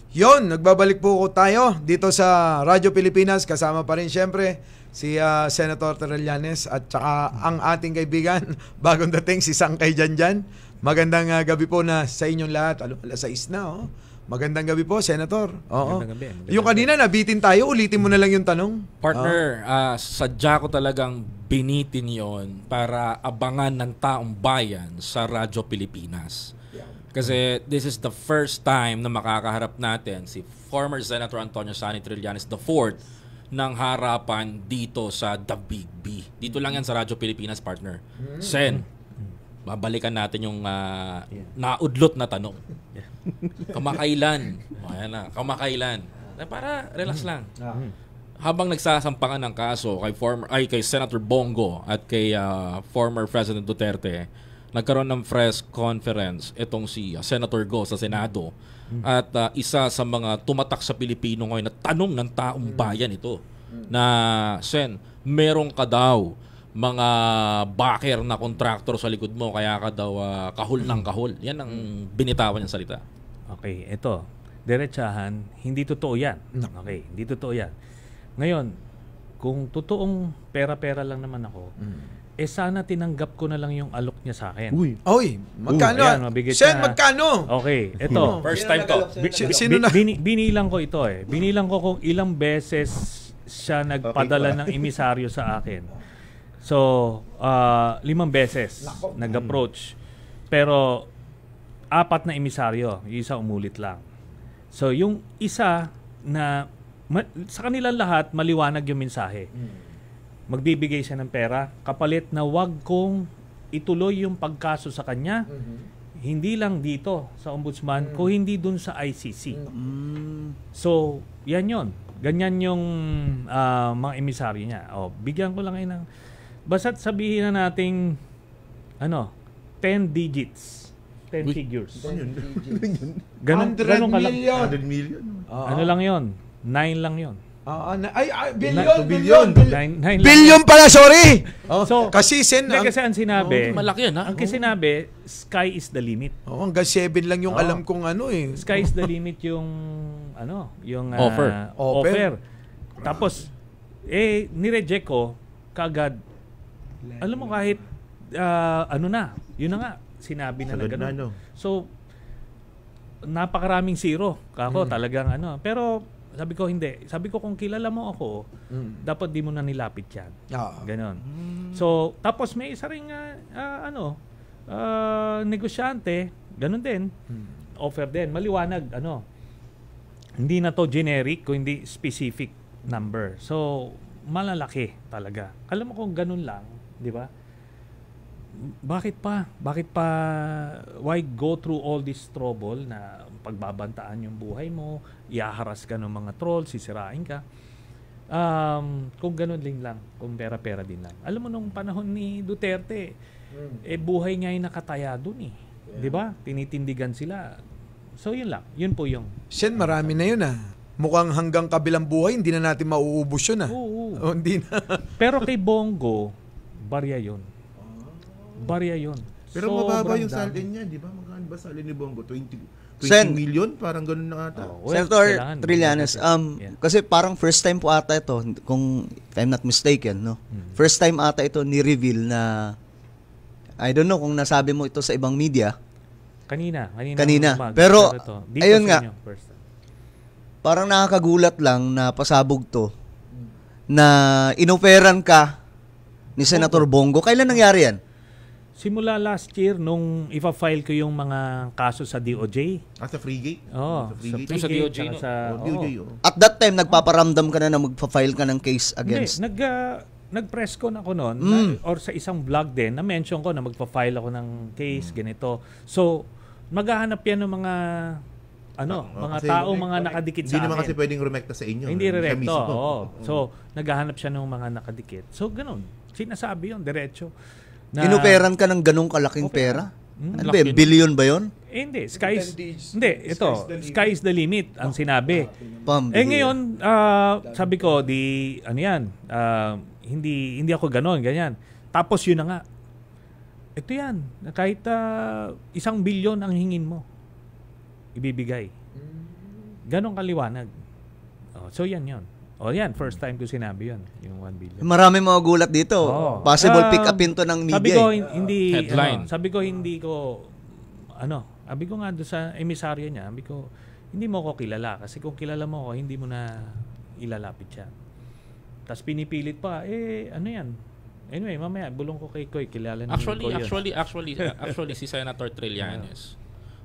Yon, nagbabalik po tayo dito sa Radyo Pilipinas. Kasama pa rin siyempre si Senator Trillanes at saka ang ating kaibigan, bagong dating si Sangkay Janjan. Magandang gabi po na sa inyong lahat. Alas 6 na, oh. Magandang gabi po, Senator. Oo. Magandang gabi. Yung kanina, nabitin tayo. Ulitin mo na lang yung tanong. Partner, sadya ko talagang binitin yon para abangan ng taong bayan sa Radyo Pilipinas. Kasi this is the first time na makakaharap natin si former Senator Antonio Sani Trillanes IV ng harapan dito sa The Big B. Dito lang yan sa Radyo Pilipinas, partner. Sen, babalikan natin yung naudlot na tanong. Kamakailan? Ayan na, kamakailan. Para relax lang. Habang nagsasampangan ng kaso kay Senator Bongo at kay former President Duterte, nagkaroon ng press conference itong si Senator Go sa Senado at isa sa mga tumatak sa Pilipino ngayon na tanong ng taong bayan ito na, Sen, meron ka daw mga backer na contractor sa likod mo kaya ka daw kahul ng kahul. Yan ang binitawan niyang salita. Okay, ito. Diretsahan, hindi totoo yan. Okay, hindi totoo yan. Ngayon, kung totoong pera-pera lang naman ako, sana tinanggap ko na lang yung alok niya sa akin. Oy, magkano? Ayan, Sen, magkano? Okay, ito. First time to. Sino na? Binilang ko ito eh. Binilang ko kung ilang beses siya nagpadala ng emisaryo sa akin. So, 5 beses nag-approach. Pero, 4 na emisaryo. Yung isa umulit lang. So, yung isa na sa kanilang lahat, maliwanag yung mensahe. Magbibigay siya ng pera, kapalit na wag kong ituloy yung pagkaso sa kanya, hindi lang dito sa Ombudsman, kung hindi dun sa ICC. So, yan yon. Ganyan yung mga emisaryo niya. Bigyan ko lang kayo ng, basta't sabihin na nating 10 digits. 10 figures. Ganun 100 million. 100 million. Ano lang yon? 9 lang yon. Billion. 9 Billion pala, sorry. So, kasi kasi ang sinabi, Malaki yan, ha? ang sinabi, sky is the limit. hanggang 7 lang yung alam kong eh. Sky is the limit yung yung Offer. Tapos ni-reject ko kaagad. Alam mo kahit yun na nga sinabi na Sagad na, gano'n. So napakaraming zero kako talagang pero sabi ko hindi. Sabi ko kung kilala mo ako, dapat di mo na nilapit yan. Ganon. So, tapos may isa ring negosyante, ganon din. Offer din. Maliwanag, hindi na to generic, kundi specific number. So, malalaki talaga. Alam mo kung ganon lang, di ba? Bakit pa? Why go through all this trouble na pagbabantaan yung buhay mo, iaharas ka ng mga trolls, sisirain ka. Kung ganun lang, kung pera-pera din lang. Alam mo nung panahon ni Duterte, buhay niya ay nakataya dun eh. Di ba? Tinitindigan sila. So yun lang. Yun po yung... Sen, marami na yun Mukhang hanggang kabilang buhay, hindi na natin mauubos yun Oo. Hindi na. Pero kay Bongo, barya yun. Pero mababa yung salin niya, di ba? Magkano ba salin ni Bongo? 20 million? Parang ganun na ata. Senator Trillanes, kasi parang first time po ata ito, kung if I'm not mistaken, no? First time ata ito ni-reveal na, I don't know kung nasabi mo ito sa ibang media. Kanina. Pero, ayun nga, first time. parang nakakagulat lang na pasabog to, na inoferan ka ni Senator Bongo. Kailan nangyari yan? Simula last year, nung ipa-file ko yung mga kaso sa DOJ. Sa Freegate? Oo. Sa DOJ, no? DOJ, At that time, nagpaparamdam ka na magpa-file ka ng case against... Hindi, nag-press con ako noon, or sa isang vlog din, na-mention ko na magpa-file ako ng case, ganito. So, maghahanap yan ng mga mga tao, mga nakadikit sa akin. Hindi naman kasi pwedeng rumekta sa inyo. Hindi rekto. So, naghahanap siya ng mga nakadikit. So, ganun. Sinasabi yun, diretso. Inuperan ka ng ganong kalaking pera? Ano ba, billion ba yun? Hindi, sky is the limit ang sinabi. Ngayon, sabi ko, hindi ako ganyan. Tapos yun na nga. Ito yan, kahit 1 billion ang hingin mo, ibibigay. Ganon kaliwanag. So yan yun. Yan, first time ko sinabi yun, yung 1 billion. Marami mga gulat dito. Possible pick upin to ng media. Sabi ko, hindi, headline. sabi ko, nga doon sa emisaryo niya, sabi ko, hindi mo ko kilala. Kasi kung kilala mo ko, hindi mo na ilalapit siya. Tapos pinipilit pa, ano yan? Anyway, mamaya, bulong ko kay Koy, kilala namin ko yun. Actually, si Senator Trillanes,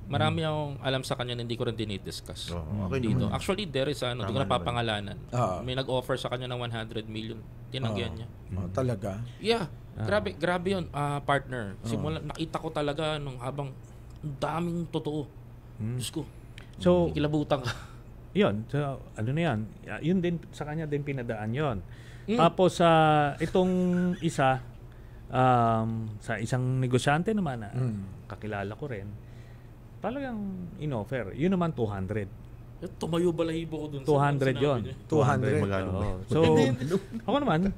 marami akong alam sa kanya na hindi ko rin dinidiscuss dito. Actually, there is hindi ko napapangalanan. May nag-offer sa kanya ng 100 million. Tinanggihan niya. Talaga? Yeah. Grabe yun, partner. Simula, nakita ko talaga nung habang daming totoo. Diyos ko. So, kilabutan ka. Yun. So, ano na yan? Yun din, sa kanya din pinadaan yun. Tapos, itong isa, sa isang negosyante naman, kakilala ko rin, talagang in-offer. Yun naman 200. Tumayo balahibo ko dun. 200 yun. 200. So, ako naman,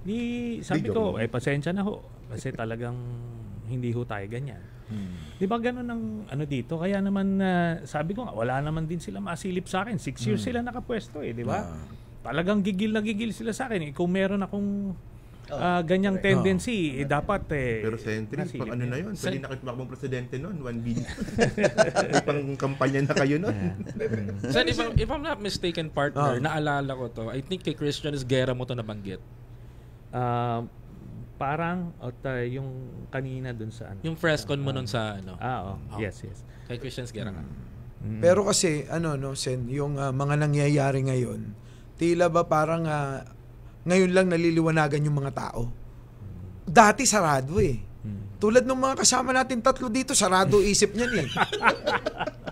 sabi ko, pasensya na ho. Kasi talagang hindi ho tayo ganyan. Di ba ganun ang dito? Kaya naman, sabi ko nga, wala naman din sila masilip sa akin. 6 years sila nakapwesto di ba? Talagang gigil na gigil sila sa akin. Kung meron akong ganyang tendency, dapat Pero Sentry, pang ano na yun? Pwede na kayo tumakbong presidente nun, 1 billion. May pang kampanya na kayo nun. Sen, if I'm not mistaken, partner, naalala ko to, I think kay Christian Esguerra mo to nabanggit. Parang, yung kanina dun sa yung Frescon mo nun sa Yes. Kay Christian Esguerra nga. Pero kasi, Sen, yung mga nangyayari ngayon, tila ba parang ngayon lang naliliwanagan yung mga tao. Dati sarado Tulad ng mga kasama natin 3 dito, sarado isip niyan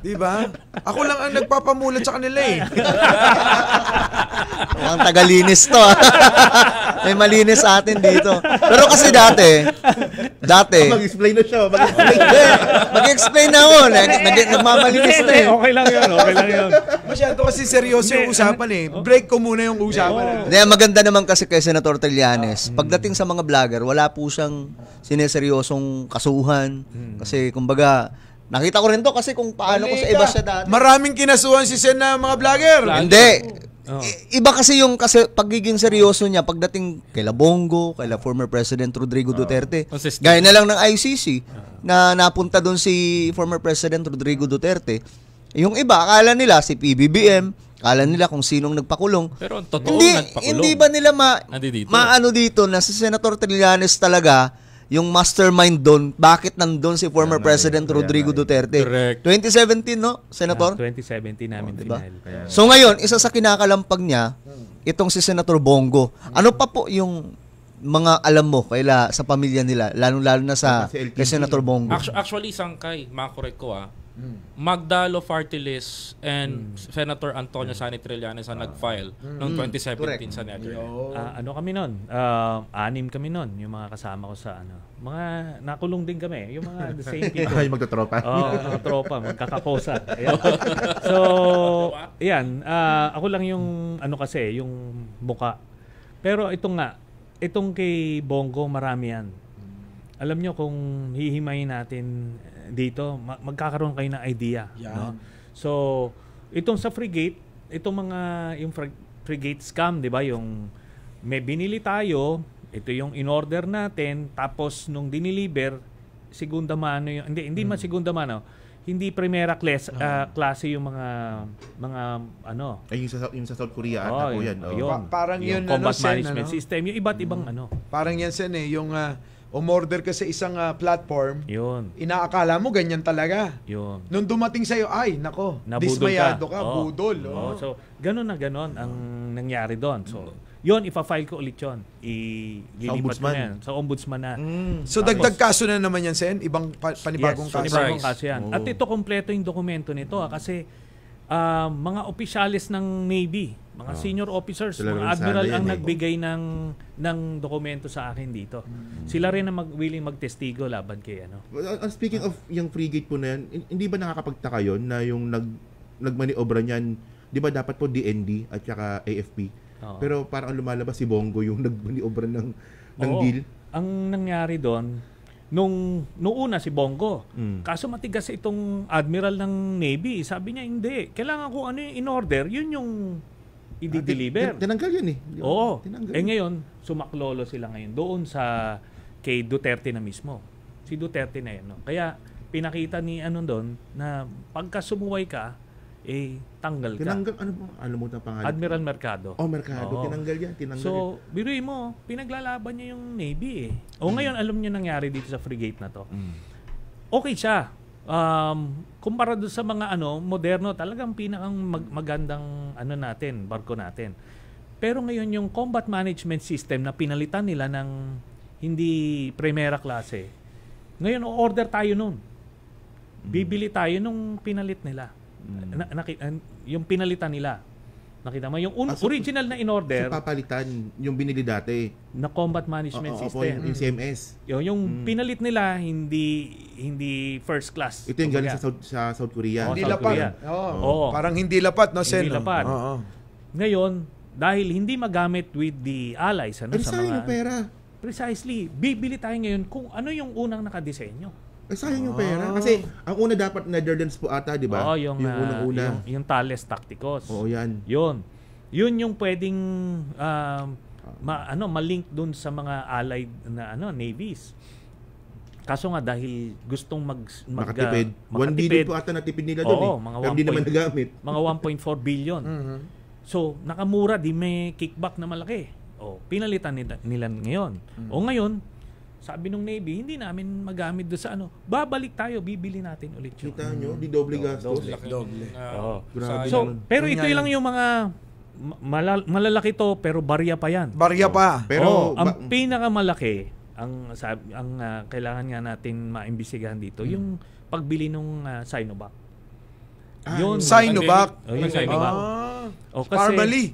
Di ba? Ako lang ang nagpapamulat sa kanila Ang tagalinis to. May malinis sa atin dito. Pero kasi dati mag-explain na siya. Mag-explain na ako. Nagmamalinis na Okay lang yun. Masyado kasi seryoso yung usapan Break ko muna yung usapan. Maganda naman kasi kay Senator Trillanes. Pagdating sa mga vlogger, wala po siyang sineseryosong kasuhan. Kasi kumbaga, nakita ko rin to kasi kung paano ko sa iba siya dati. Maraming kinasuhan si Sen na mga vlogger. Hindi. Iba kasi yung pagiging seryoso niya pagdating kay Bongo, kay former President Rodrigo Duterte. Gaya na lang ng ICC na napunta doon si former President Rodrigo Duterte. Yung iba, akala nila si PBBM, akala nila kung sinong nagpakulong. Pero ang totoo nagpakulong. Hindi ba nila maano dito na si Senator Trillanes talaga yung mastermind doon, bakit nandun si former President Rodrigo Duterte? Correct. 2017, no, Senator? 2017 namin diba? final. So ngayon, isa sa kinakalampag niya, itong si Senator Bongo. Ano pa po yung mga alam mo sa pamilya nila, lalo na kay Senator Bongo? Actually, Sangkay, makorek ko Magdalo Fartilis and Senator Antonio Sani Trillanes ang nag-file noong 2017 sa Netherlands. Kami nun? 6 kami nun, yung mga kasama ko sa mga nakulong din kami, yung mga the same people. Ay, magtotropa. Mga tropa, magkakakosa. So, yan, ako lang yung kasi, yung muka. Pero itong kay Bongo, marami yan. Alam nyo kung hihimayin natin dito, magkakaroon kayo ng idea. No? So, itong sa frigate, yung frigate scam, di ba? Yung may binili tayo, ito yung in-order natin, tapos nung diniliver, segunda mano yung, hindi man segunda mano, hindi primera klase yung mga Ay, yung sa South Korea ata po yan. Parang yung yun combat management system, yung iba't ibang Parang yan Sen yung umorder ka sa isang platform, yun. Inaakala mo ganyan talaga. Yun. Nung dumating sa'yo, ay, nako, Nabudol dismayado ka, budol. So, ganun ang nangyari doon. So, yun, ipa-file ko ulit yun. Ililipat ko na yan. Sa ombudsman na. So, dagdag kaso na naman yan, Sen? Ibang panibagong kaso? Panibagong kaso yan. At ito, kompleto yung dokumento nito. Kasi, mga opisyalis ng Navy, mga senior officers, mga admiral ang nagbigay ng dokumento sa akin dito. Sila rin ang willing magtestigo laban kay Speaking of yung frigate po na yan, hindi ba nakakapagtaka yun na yung nagmaniobra niyan, di ba dapat po DND at saka AFP? Pero parang lumalabas si Bongo yung nagmaniobra ng deal. Ang nangyari doon, nung una si Bongo. Kaso matigas itong admiral ng Navy. Sabi niya, hindi. Kailangan ko ano yung in-order, yun yung i-deliver. Tinanggal yun eh. Oo. Tinanggal. Ngayon, sumaklolo sila ngayon doon sa kay Duterte na mismo. Si Duterte na yun. No? Kaya pinakita ni doon na pagka sumuway ka, tanggal ka. Tinanggal, alam mo na pangalan? Admiral Mercado. Mercado. Oo. Tinanggal yan. Tinanggal So, biruin mo, pinaglalaban niya yung Navy ngayon, alam niyo nangyari dito sa frigate na to. Okay siya. Kumpara doon sa mga moderno, talagang pinakang magandang natin, barko natin. Pero ngayon yung combat management system na pinalitan nila ng hindi primera klase, ngayon order tayo nun. Bibili tayo nung pinalit nila. Yung pinalitan nila. Nakita mo? Yung original na in-order. So papalitan yung binili dati. Na combat management system. Yung CMS. Yung pinalit nila, hindi first class. Ito yung galing sa South Korea. Hindi South lapat. Korea. Oo. Parang hindi lapat, no, Sen? Hindi lapat. Ngayon, dahil hindi magamit with the allies, sa sayang yung pera. Precisely. Bibili tayo ngayon kung ano yung unang nakadesenyo. Sayang yung pera. Kasi ang una dapat Netherlands po ata, di ba? Oo, yung unang-una. Yung Thales Tacticos. Oo, yan. Yun yung pwedeng ma-link dun sa mga allied na navies. Kaso nga dahil gustong makatipid. 1 billion po ata natipid nila doon. Oo, mga pero hindi naman nagamit. Mga 1.4 billion. So, nakamura, di may kickback na malaki. Pinalitan nila ngayon. Ngayon, sabi nung Navy, hindi namin magamit doon sa babalik tayo, bibili natin ulit yun. Kita nyo, di doble gastos. Doble. Grabe So, naman. pero ito lang yung mga malalaki to, pero barya pa yan. Barya pa. Pero ang pinakamalaki, ang kailangan nga natin maimbestigahan dito, yung pagbili nung Sinovac. Yun. Sinovac. Yung Sinovac. Kasi, Parmalee.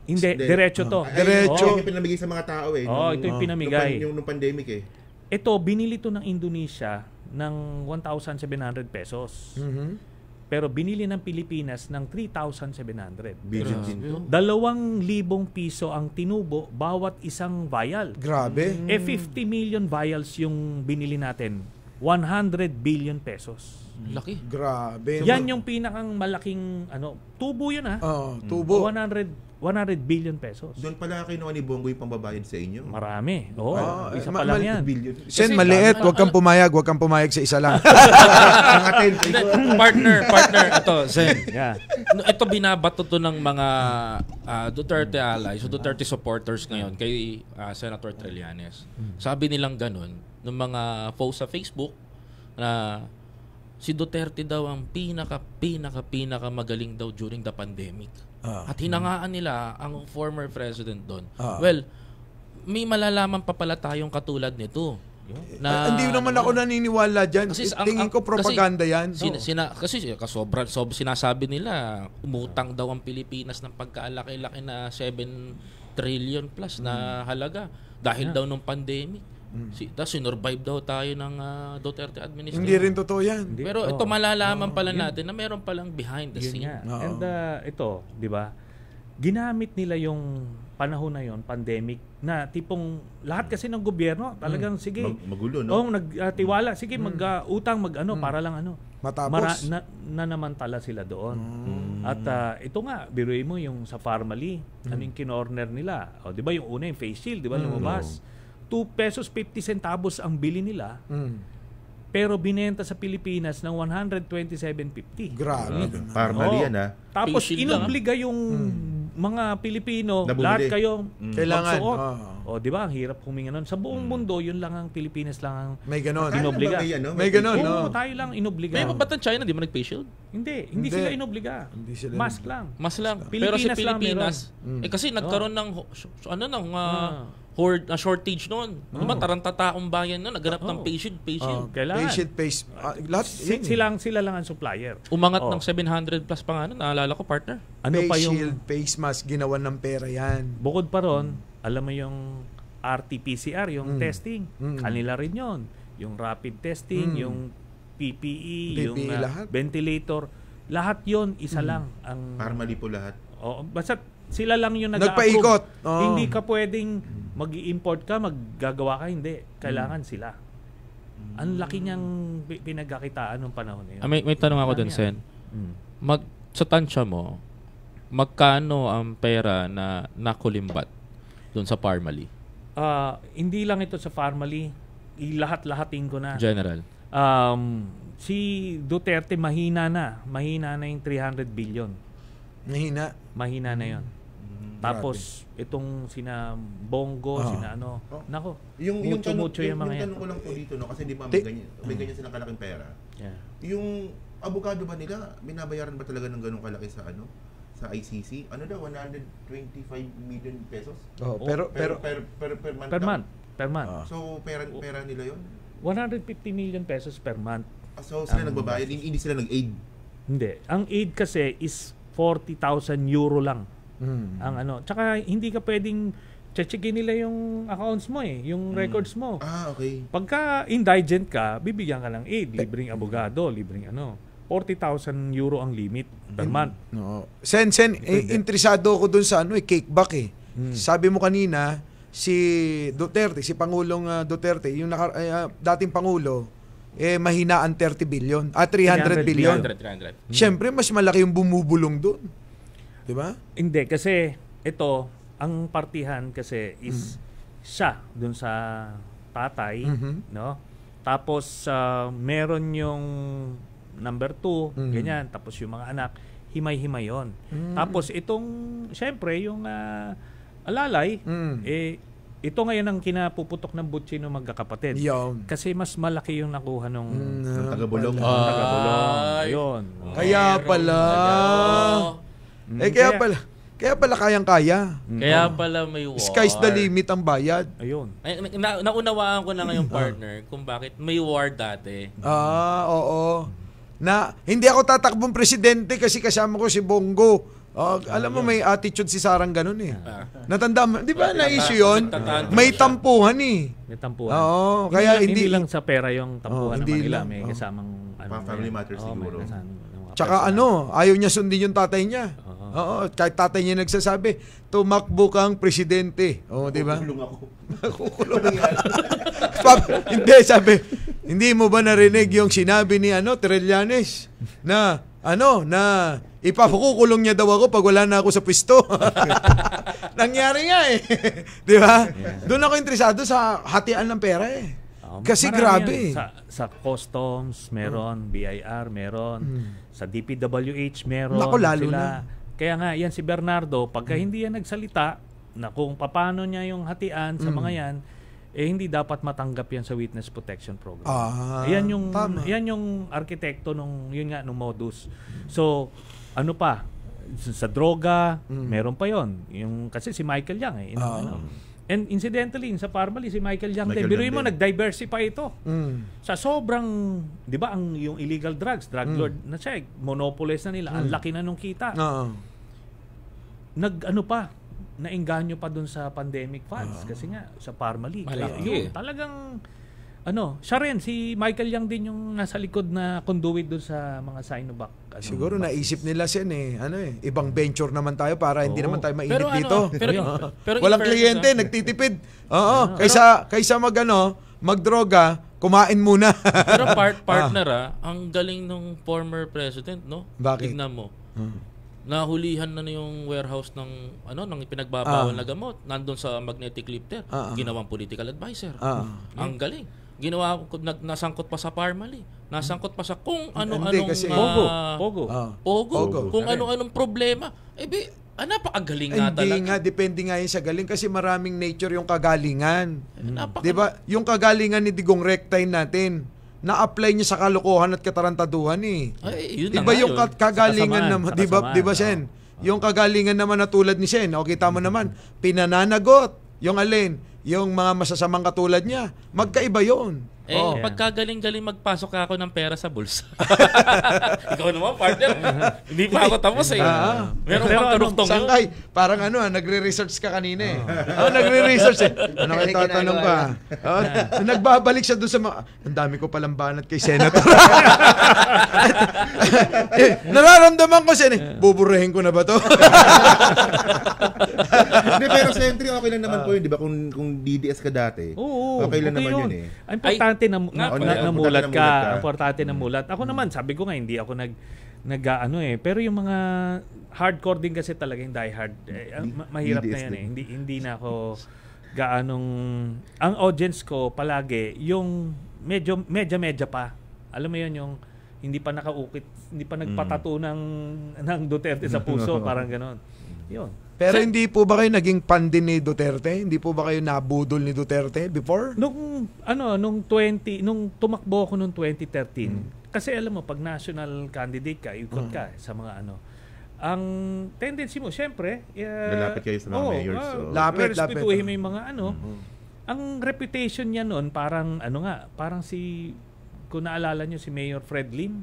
Hindi, diretso to. Diretso. Yung pinamigay sa mga tao eh. Ito yung pinamigay. Nung pandemic eh. Ito, binili to ng Indonesia ng 1,700 pesos. Pero binili ng Pilipinas ng 3,700. Billion din to. 2,000 piso ang tinubo bawat isang vial. Grabe. 50 million vials yung binili natin. 100 billion pesos. Laki. Grabe. Yan yung pinakang malaking tubo yun tubo. 100 billion pesos. Doon pala kinuha ni Bongo yung pambabayad sa inyo. Marami. Isa pa lang yan. Billion. Sen, maliit. Huwag kang pumayag sa isa lang. partner, ito, Sen. Yeah. Ito binabato to ng mga Duterte allies, Duterte supporters ngayon kay Senator Trillanes. Sabi nilang ganun, ng mga posts sa Facebook na si Duterte daw ang pinaka magaling daw during the pandemic. At hinangaan nila ang former president doon. Well, may malalaman pa pala tayong katulad nito. Na, hindi naman ako naniniwala dyan. Tingin ko propaganda yan. Kasi sinasabi nila, umutang daw ang Pilipinas ng pagkaalaki-laki na 7 trillion plus na halaga dahil daw nung pandemic. Tapos sinurvive daw tayo ng Duterte administration. Hindi rin totoo yan. Pero ito malalaman pala natin na meron palang behind the scene. And ito, di ba? Ginamit nila yung panahon na yon, pandemic, na tipong lahat kasi ng gobyerno talagang sige. Magulo, no? Nagtiwala, sige mag-utang, para lang matapos. Nanamantala sila doon. At ito nga, biruin mo yung sa Parmalee, yung kinorner nila. Di ba yung una yung face shield, di ba lumabas? 2 pesos 50 centavos ang bili nila. Pero binenta sa Pilipinas ng 127.50. Grabe. Parmalee yan Tapos inobliga yung mga Pilipino, lahat kayo kailangan. Di ba? Ang hirap huminga nun. Sa buong mundo, yun lang ang Pilipinas lang ang may ganon. inobliga. May ganon, no? Tayo lang inobliga. May ba't ang China, di ba nag-face shield? Hindi sila inobliga. Mask lang. Mas lang. Pero Pilipinas si Pilipinas, kasi nagkaroon ng shortage noon. Diba, tarantataong bayan noon, naganap ng face shield. Kailangan. Lahat, sila lang ang supplier. Umangat ng 700 plus pa nga, naalala ko, partner. Face shield, face mask, ginawan ng pera yan. Bukod pa ron, alam mo yung RT-PCR, yung testing. Kanila rin yun. Yung rapid testing, yung PPE, yung ventilator. Lahat yon isa lang. Ang Parmalee po lahat. basta sila lang yung nagpaikot. Hindi ka pwedeng mag-i-import ka, maggagawa ka, hindi. Kailangan sila. Ang laki niyang pinagkakitaan ng panahon na yun. May tanong ako dun, Sen. Sa tansya mo, magkano ang pera na nakulimbat dun sa Parmalee? Hindi lang ito sa Parmalee. Lahat-lahatin ko na. General. Si Duterte mahina na yung 300 billion. Mahina na yun. Tapos itong sina Bongo, sina ano, nako. Yung mucho yung mga yan. tanong ko lang po dito, no, kasi di ba may ganyan silang kalaking pera. Yeah. Yung abogado ba nila, binabayaran ba talaga ng ganung kalaki sa sa ICC? Ano daw, 125 million pesos? Pero Per month. So pera nila 'yon. 150 million pesos per month. So sila nagbabayad, hindi sila nag-aid. Hindi. Ang aid kasi is 40,000 euro lang. Ang ano. Tsaka hindi ka pwedeng checkin nila yung accounts mo yung records mo. Okay. Pagka indigent ka, bibigyan ka ng aid, libreng abogado, libreng 40,000 euro ang limit per month. No. Sen, interesado ako dun sa kickback Sabi mo kanina, si Duterte, si Pangulong Duterte, yung dating Pangulo, mahinaan 30 billion, 300 billion. 300. Siyempre, mas malaki yung bumubulong dun. Di ba? Hindi, kasi ito, ang partihan kasi is siya dun sa tatay, no? Tapos, meron yung number 2, ganyan. Tapos yung mga anak, himay-himay yun. Tapos itong, syempre, yung alalay, ito ngayon ang kinapuputok ng butsi ng magkakapatid. Yun. Kasi mas malaki yung nakuha nung Tagabulong. Yun. Kaya pala. Kaya pala kayang-kaya. Kaya pala may war. Sky's the limit ang bayad. Ayun. Naunawaan ko na ngayon, partner, kung bakit may war dati. Oo. Na hindi ako tatakbong presidente kasi kasama ko si Bongo. Alam mo, may attitude si Sarang ganun Natanda mo, di ba na-issue yun? May tampuhan May tampuhan. Oo, kaya hindi lang sa pera yung tampuhan naman nila. May kasamang family matters siguro. Tsaka ayaw niya sundin yung tatay niya. Oo, kahit tatay niya nagsasabi, tumakbo kang presidente. Di ba? Hindi, sabi, hindi mo ba narinig yung sinabi ni Trillanes na ipakukulong niya daw ako pag wala na ako sa pwesto. Nangyari nga Di ba? Doon ako interesado sa hatian ng pera Kasi grabe Sa customs, meron. BIR, meron. Sa DPWH, meron. Naku, lalo sila. na. Kaya nga, yan si Bernardo, pagka hindi yan nagsalita, na kung paano niya yung hatian sa mga yan, hindi dapat matanggap yan sa Witness Protection Program. Yan yung arkitekto nung modus. So, ano pa? Sa droga, meron pa yon. Yung kasi si Michael Yang And incidentally, sa Parmalee, si Michael Yang din. Biruin mo, nag-diversify ito. Sa sobrang, di ba, yung illegal drugs, drug lord na siya, monopolize na nila, ang laki na nung kita. Naengganyo pa dun sa pandemic funds kasi nga sa Parmalee. Kaya yun, talagang siya rin, si Michael Yang din yung nasa likod na conduit dun sa mga Sinovac. Siguro naisip nila ibang venture naman tayo para hindi naman tayo mainit dito. Pero walang kliyente, nagtitipid. Kaysa magdroga, kumain muna. Pero partner ang galing ng former president, no? Bakit? Tignan mo. Nahulihan na yung warehouse ng ng pinagbabawal na gamot nandun sa magnetic lifter. Ginawang political advisor. Ang galing. Nasangkot pa sa Parmalee. Nasangkot pa sa kung ano-anong Pogo. Kung ano-anong problema. Napakagaling nga talaga. Hindi nga, depende nga yun sa galing kasi maraming nature yung kagalingan. Di ba? Yung kagalingan ni Digong Rectine natin, na-apply niya sa kalokohan at katarantaduhan Di ba yung kagalingan naman, di ba Sen? Yung kagalingan naman na tulad ni Sen, kita mo naman, pinananagot yung alin, yung mga masasamang katulad niya. Magkaiba yon. Oo. Pagkagaling-galing magpasok ako ng pera sa bulsa. Ikaw naman, partner. Hindi pa ako tapos eh. Meron pang karuktong yun. Sangkay, parang nagre-research ka kanina eh. Nagre-research eh. Ano kayo tatanong ka? Nagbabalik siya doon sa mga, ang dami ko palang banat kay Senator. Nararamdaman ko siya buburuhin ko na ba to? Hindi, pero sa entry, okay lang naman po yun, di ba? Kung DDS ka dati, okay lang naman yun eh. Importante na namulat importante ka. na Importante na mulat. Ako naman, sabi ko nga, hindi ako pero yung mga hardcore din kasi talaga yung diehard. Mahirap na yan eh. Hindi na ako gaanong... Ang audience ko palagi, yung medya pa. Alam mo yun, yung hindi pa nakaukit, hindi pa nagpatato ng Duterte sa puso, parang ganon. Yun. Pero hindi po ba kayo naging fan din ni Duterte? Hindi po ba kayo nabudol ni Duterte before? Nung tumakbo ako noong 2013, kasi alam mo, pag national candidate ka, ikot ka sa mga ang tendency mo, syempre, lalapit kayo sa mga mayors. Lapit. Respetuhin mo yung mga ang reputation niya noon, parang kung naalala nyo si Mayor Fred Lim,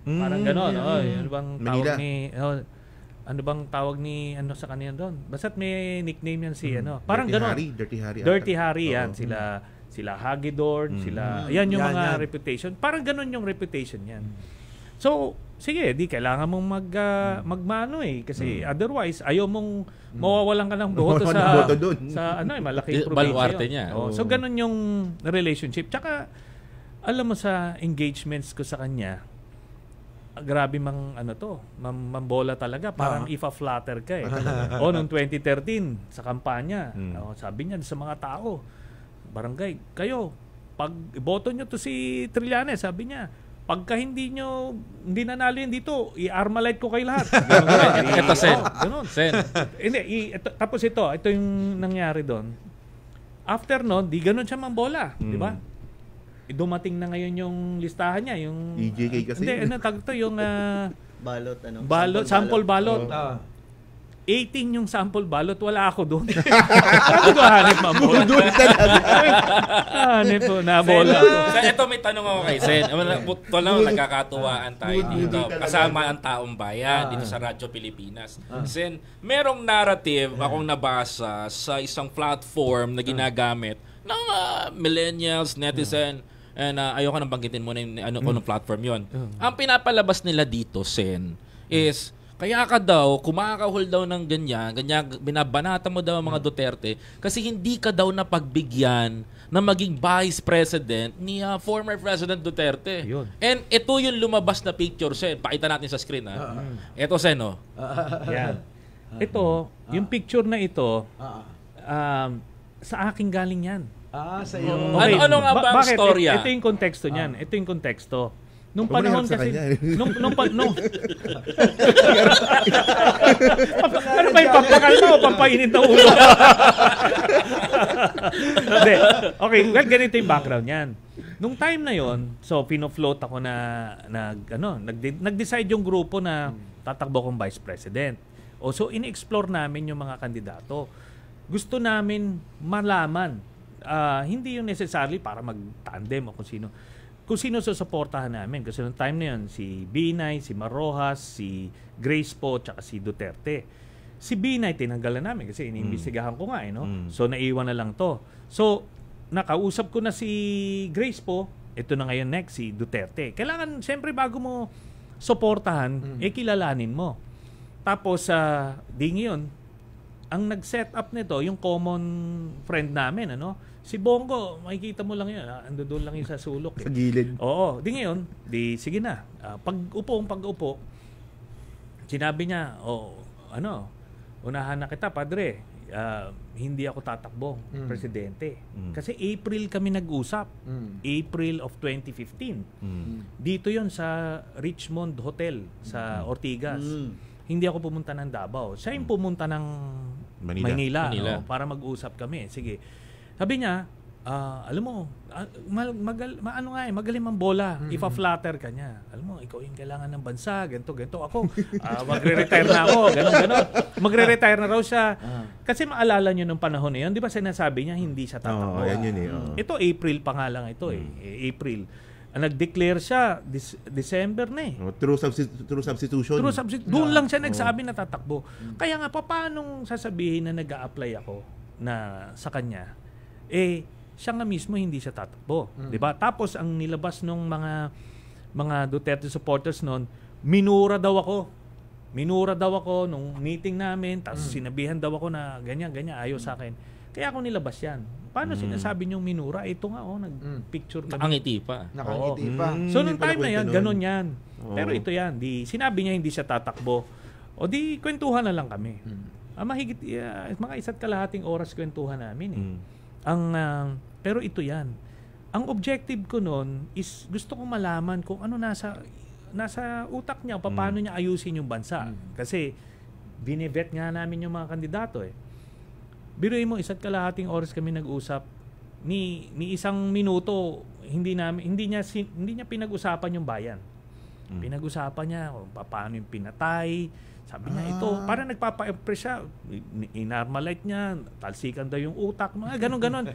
parang gano'n. Ano bang tawag ni sa kanina doon? Basta't may nickname yan si Parang gano'n. Dirty Harry yan. Sila Hagedorn, yan yung mga reputation. Parang gano'n yung reputation yan. So, sige, di kailangan mong magmano eh. Kasi otherwise, ayaw mong mawawalan ka ng boto sa malaking baluarte probinsya. niya. So, gano'n yung relationship. Tsaka, alam mo sa engagements ko sa kanya, grabe mambola talaga. Parang ifa-flatter ka eh. Noong 2013, sa kampanya, sabi niya sa mga tao, barangay, kayo, pag iboto nyo to si Trillanes, sabi niya, pagka hindi nanalo yun dito, i-armalite ko kayo lahat. Ito, Sen. Sen. Tapos ito yung nangyari doon. After noon, di ganun siya mambola. Di ba? Dumating na ngayon yung listahan niya, yung EJK kasi. Hindi, tawag to yung balot, sample balot. 18 yung sample balot, wala ako doon. Sabi ko, hanip mambola. Doon talaga. Hanip po, nabola. So, ito may tanong ako kay Sen. Nagkakatuwaan tayo dito. Kasama ang taong bayan dito sa Radyo Pilipinas. Sen, merong narrative akong nabasa sa isang platform na ginagamit ng millennials, netizen, and ayoko nang banggitin mo na yung platform yon. Ang pinapalabas nila dito, Sen, is kaya ka daw, kumakahol daw ng ganyan, binabanata mo daw ang mga Duterte kasi hindi ka daw napagbigyan na maging vice president ni former President Duterte. Yun. And ito yung lumabas na picture, Sen. Pakita natin sa screen, ha? Ito, Sen, Yan. Ito, yung picture na ito, sa akin galing yan. Sa iyo. Okay. Ano nga ba ang Bakit? storya? Ito yung konteksto niyan. Ito yung konteksto. Nung panahon kasi nung ano ba yung pampakalma o pampainit na ulo? Hindi. Okay, well, ganito yung background niyan. Nung time na yon, so pino-float ako nag-decide yung grupo na tatakbo kong vice president. So in-explore namin yung mga kandidato. Gusto namin malaman, hindi yung necessarily para mag-tandem o kung sino susuportahan namin. Kasi noong time na yun, si Binay, si Marrojas, si Grace po, tsaka si Duterte. Si Binay, tinanggalan namin kasi iniimbestigahan ko nga. So, naiwan na lang to. So, nakausap ko na si Grace po, ito na ngayon next, si Duterte. Kailangan, siyempre, bago mo suportahan, kilalanin mo. Tapos, di ngayon, ang nag-set up nito, yung common friend namin, si Bongo, makikita mo lang yun. Ando doon lang yun sa sulok. Sa gilid. Oo. Di ngayon, sige na. Pag-upo, sinabi niya, unahan na kita, padre. Hindi ako tatakbo, presidente. Kasi April kami nag-usap. April of 2015. Dito yon sa Richmond Hotel sa Ortigas. Hindi ako pumunta ng Davao. Siya yung pumunta ng Manila. Para mag-usap kami. Sige. Sabi niya, alam mo, magaling mang bola. Ipa-flatter ka niya. Alam mo, ikaw yung kailangan ng bansa, ganito. Ako, magre-retire na ako, ganon. Magre-retire na raw siya. Kasi maalala nyo nung panahon na yun, di ba sinasabi niya, hindi siya tatakbo. Ito, April pa nga lang ito April. Nag-declare siya, December na True substitution. Doon lang siya nagsabi na tatakbo. Kaya nga, paano sasabihin na nag-a-apply ako na sa kanya? Siya nga mismo hindi siya tatakbo, 'di ba? Tapos ang nilabas nung mga Duterte supporters noon, minura daw ako nung meeting namin, tapos sinabihan daw ako na ganyan ayaw sa akin. Kaya ako nilabas 'yan. Paano sinasabi niyong minura? Ito nga nagpicture kami. Nakangiti pa. So nung time na 'yan, ganun 'yan. Pero ito 'yan, sinabi niya hindi siya tatakbo. O di kwentuhan na lang kami. Mahigit mga 1.5 oras kwentuhan namin pero ito yan. Ang objective ko noon is gusto kong malaman kung ano nasa utak niya, paano niya ayusin yung bansa. Kasi binivet nga namin yung mga kandidato Biruin mo, 1.5 oras kami nag-usap. Ni 1 minuto hindi niya pinag-usapan yung bayan. Pinag-usapan niya kung paano yung pinatay. Sabi niya, ito, parang nagpapa-impress siya. Inormalite niya, talsikan daw yung utak, mga ganon.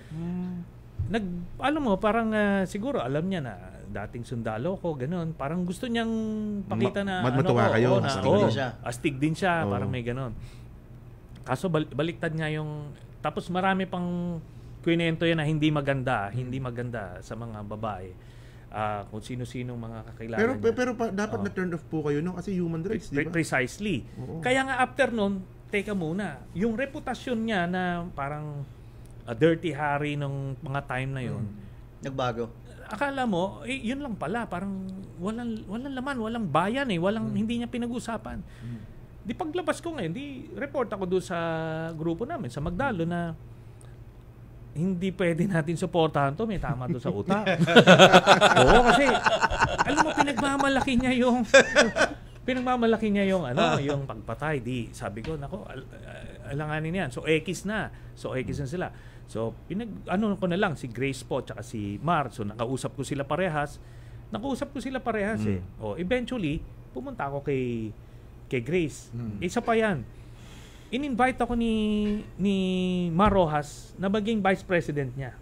Alam mo, parang siguro alam niya na dating sundalo ko, ganon. Parang gusto niyang pakita na matuwa kayo. Astig din siya, parang may ganon. Kaso baliktad nga yung, tapos marami pang kwento yan na hindi maganda sa mga babae. Kung sino-sino mga kakilala niya. Pero dapat na-turn off po kayo kasi human rights, di ba? Precisely. Kaya nga after nun, teka muna, yung reputasyon niya na parang dirty Harry nung mga time na yun, nagbago. Akala mo, yun lang pala, parang walang laman, walang bayan hindi niya pinag-usapan. Di paglabas ko ngayon, report ako doon sa grupo namin, sa Magdalo na hindi pwede natin suportahan to, may tama to sa utak. Oo, kasi alam mo, pinagmamalaki niya yung yung pagpatay. Sabi ko, nako, alanganin yan. So X na sila. So ko na lang si Grace po tsaka si Mar. So nakausap ko sila parehas. Eventually pumunta ako kay Grace. Isa pa yan. In-invite ako ni Mar Rojas na maging vice president niya.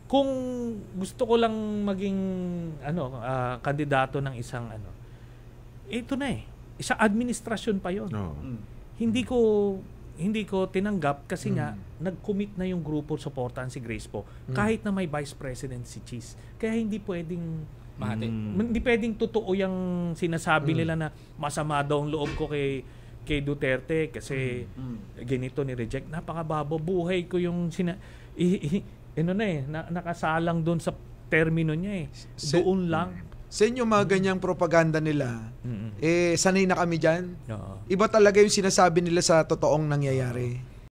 Kung gusto ko lang maging kandidato ng isang ito na isang administrasyon pa yon. Hindi ko tinanggap kasi nga nag-commit na yung grupo suportahan si Grace po kahit na may vice president si Cheese. Kaya hindi pwedeng hindi pwedeng totoo yung sinasabi nila na masama daw ang loob ko kay Duterte kasi ganito ni reject. Napakababo buhay ko yung nakasalang doon sa termino niya doon lang. Sa inyo mga ganyang propaganda nila, sanay na kami dyan. Iba talaga yung sinasabi nila sa totoong nangyayari.